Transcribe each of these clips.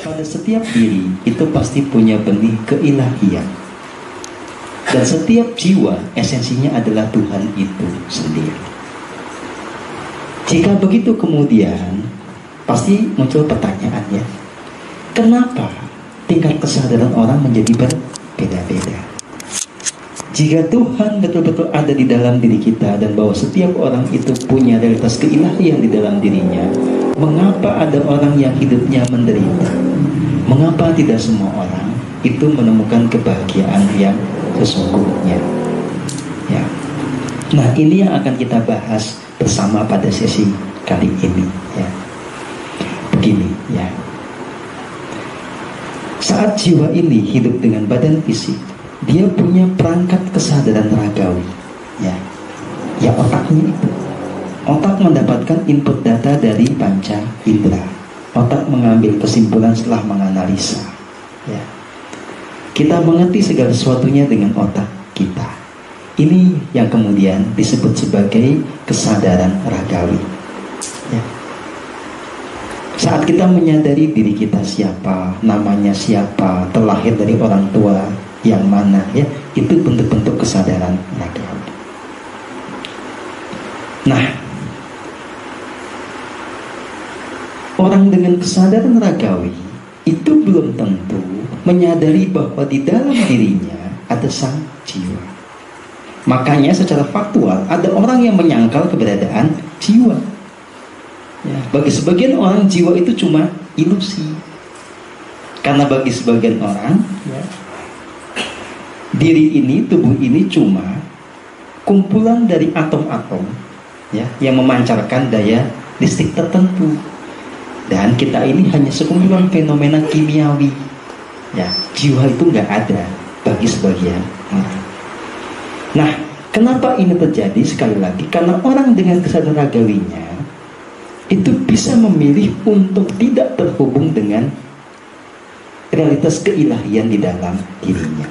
pada setiap diri itu pasti punya benih keilahian. Dan setiap jiwa esensinya adalah Tuhan itu sendiri. Jika begitu kemudian pasti muncul pertanyaannya, kenapa tingkat kesadaran orang menjadi berbeda-beda? Jika Tuhan betul-betul ada di dalam diri kita dan bahwa setiap orang itu punya realitas keilahian di dalam dirinya, mengapa ada orang yang hidupnya menderita? Mengapa tidak semua orang itu menemukan kebahagiaan yang sesungguhnya? Ya. Nah, ini yang akan kita bahas bersama pada sesi kali ini. Ya. Begini, ya. Saat jiwa ini hidup dengan badan fisik, dia punya perangkat kesadaran ragawi, ya otaknya itu. Otak mendapatkan input data dari panca indera. Otak mengambil kesimpulan setelah menganalisa. Ya. Kita mengerti segala sesuatunya dengan otak kita. Ini yang kemudian disebut sebagai kesadaran ragawi. Ya. Saat kita menyadari diri kita siapa, namanya siapa, terlahir dari orang tua yang mana, ya, itu bentuk-bentuk kesadaran ragawi. Nah, orang dengan kesadaran ragawi itu belum tentu menyadari bahwa di dalam dirinya ada sang jiwa. Makanya secara faktual ada orang yang menyangkal keberadaan jiwa. Ya, bagi sebagian orang jiwa itu cuma ilusi. Karena bagi sebagian orang, ya, diri ini, tubuh ini cuma kumpulan dari atom-atom, ya, yang memancarkan daya listrik tertentu. Dan kita ini hanya sekumpulan fenomena kimiawi. Ya, jiwa itu nggak ada bagi sebagian orang. Nah, kenapa ini terjadi? Sekali lagi, karena orang dengan kesadaran ragawinya itu bisa memilih untuk tidak terhubung dengan realitas keilahian di dalam dirinya.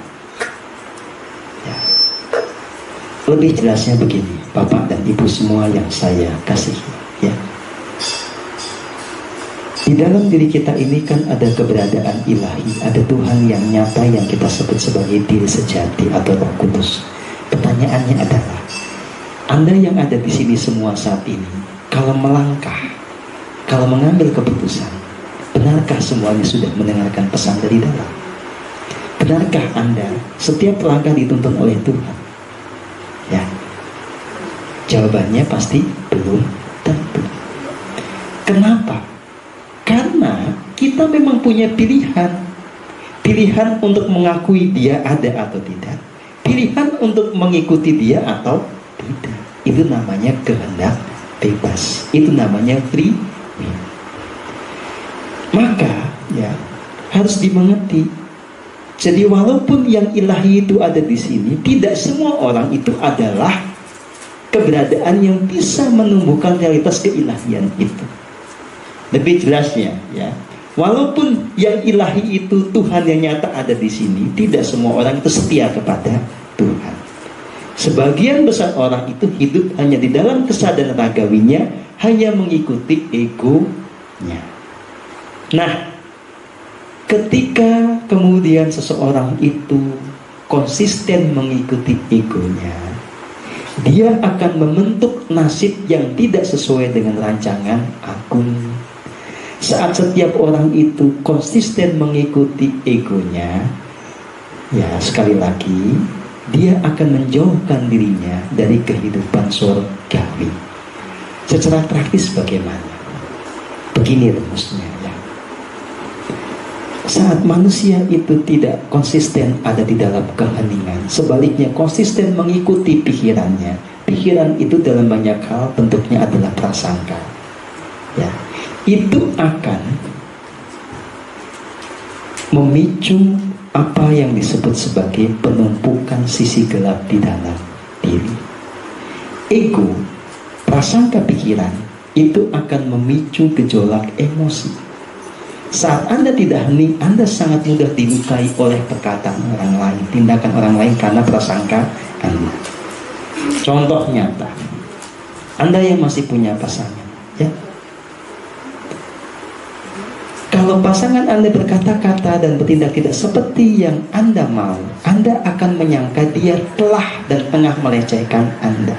Ya. Lebih jelasnya begini, Bapak dan Ibu semua yang saya kasihi, ya. Di dalam diri kita ini kan ada keberadaan ilahi, ada Tuhan yang nyata yang kita sebut sebagai diri sejati atau Roh Kudus. Pertanyaannya adalah, Anda yang ada di sini semua saat ini, kalau melangkah, kalau mengambil keputusan, benarkah semuanya sudah mendengarkan pesan dari dalam? Benarkah Anda setiap langkah dituntun oleh Tuhan? Ya, jawabannya pasti belum tentu. Kenapa? Karena kita memang punya pilihan. Pilihan untuk mengakui dia ada atau tidak, pilihan untuk mengikuti dia atau tidak. Itu namanya kehendak bebas. Itu namanya free will. Maka, ya, harus dimengerti. Jadi walaupun yang ilahi itu ada di sini, tidak semua orang itu adalah keberadaan yang bisa menumbuhkan realitas keilahian itu. Lebih jelasnya, ya, walaupun yang ilahi itu Tuhan yang nyata ada di sini, tidak semua orang itu setia kepada Tuhan. Sebagian besar orang itu hidup hanya di dalam kesadaran ragawinya, hanya mengikuti egonya. Nah, ketika kemudian seseorang itu konsisten mengikuti egonya, dia akan membentuk nasib yang tidak sesuai dengan rancangan agung. Saat setiap orang itu konsisten mengikuti egonya, ya, sekali lagi, dia akan menjauhkan dirinya dari kehidupan surgawi. Secara praktis bagaimana? Begini rumusnya, ya. Saat manusia itu tidak konsisten ada di dalam keheningan, sebaliknya konsisten mengikuti pikirannya, pikiran itu dalam banyak hal bentuknya adalah prasangka, ya, itu akan memicu apa yang disebut sebagai penumpukan sisi gelap di dalam diri. Ego, prasangka pikiran, itu akan memicu gejolak emosi. Saat Anda tidak hening, Anda sangat mudah dilukai oleh perkataan orang lain, tindakan orang lain karena prasangka Anda. Contoh nyata, Anda yang masih punya pasangan, ya, Kalau pasangan Anda berkata-kata dan bertindak tidak seperti yang Anda mau, Anda akan menyangka dia telah dan tengah melecehkan Anda.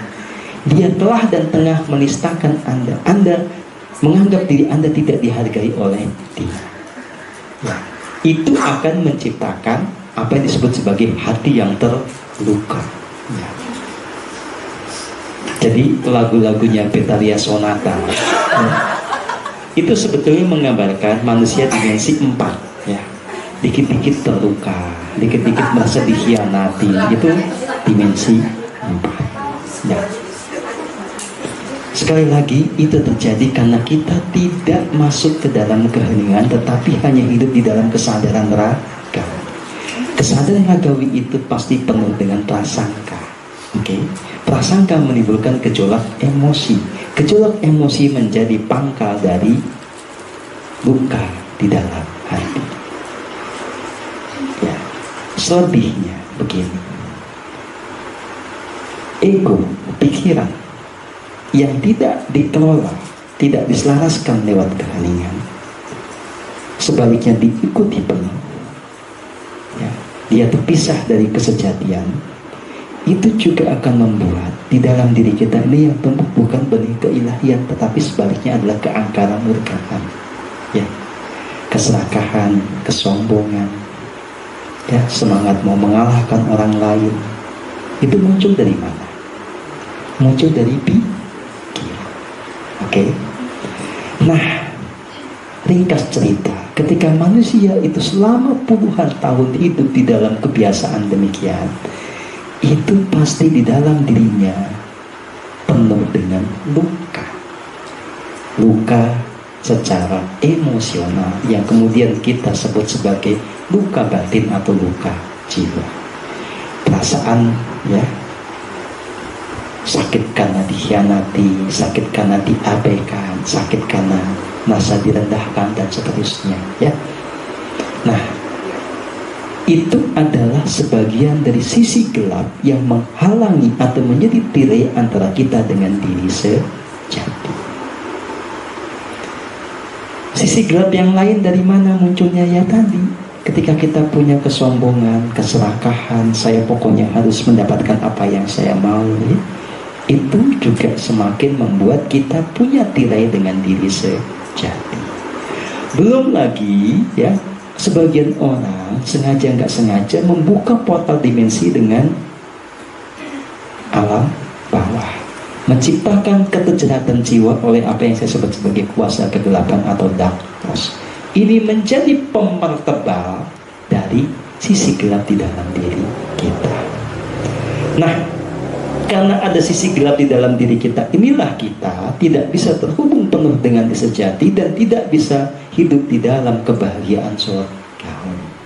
Dia telah dan tengah menistakan Anda. Anda menganggap diri Anda tidak dihargai oleh dia. Ya, itu akan menciptakan apa yang disebut sebagai hati yang terluka. Ya. Jadi lagu-lagunya Bettaria Sonata itu sebetulnya menggambarkan manusia dimensi 4, ya. Dikit-dikit terluka, dikit-dikit merasa dikhianati, itu dimensi 4. Ya. Sekali lagi, itu terjadi karena kita tidak masuk ke dalam keheningan, tetapi hanya hidup di dalam kesadaran raga. Kesadaran ragawi itu pasti penuh dengan prasangka. Oke, prasangka menimbulkan gejolak emosi. Gejolak emosi menjadi pangkal dari luka di dalam hati. Ya, selebihnya begini. Ego, pikiran yang tidak dikelola, tidak diselaraskan lewat keheningan, sebaliknya diikuti penuh, ya, dia terpisah dari kesejatian. Itu juga akan membuat di dalam diri kita ini yang tumbuh bukan benih keilahian, tetapi sebaliknya adalah keangkaran murkaan, ya, keserakahan, kesombongan, ya, semangat mau mengalahkan orang lain. Itu muncul dari mana? Muncul dari pikiran. Oke. Nah, ringkas cerita, ketika manusia itu selama puluhan tahun hidup di dalam kebiasaan demikian, itu pasti di dalam dirinya penuh dengan luka. Luka secara emosional yang kemudian kita sebut sebagai luka batin atau luka jiwa. Perasaan, ya, sakit karena dikhianati, sakit karena diabaikan, sakit karena merasa direndahkan dan seterusnya, ya. Nah, itu adalah sebagian dari sisi gelap yang menghalangi atau menjadi tirai antara kita dengan diri sejati. Sisi gelap yang lain dari mana munculnya? Ya tadi, ketika kita punya kesombongan, keserakahan, saya pokoknya harus mendapatkan apa yang saya mau, ya, itu juga semakin membuat kita punya tirai dengan diri sejati. Belum lagi, ya, sebagian orang sengaja nggak sengaja membuka portal dimensi dengan alam bawah, menciptakan keterjahatan jiwa oleh apa yang saya sebut sebagai kuasa kegelapan atau darkness. Ini menjadi pemertebal dari sisi gelap di dalam diri kita. Nah, karena ada sisi gelap di dalam diri kita, inilah kita tidak bisa terhubung penuh dengan sejati dan tidak bisa hidup di dalam kebahagiaan surgawi.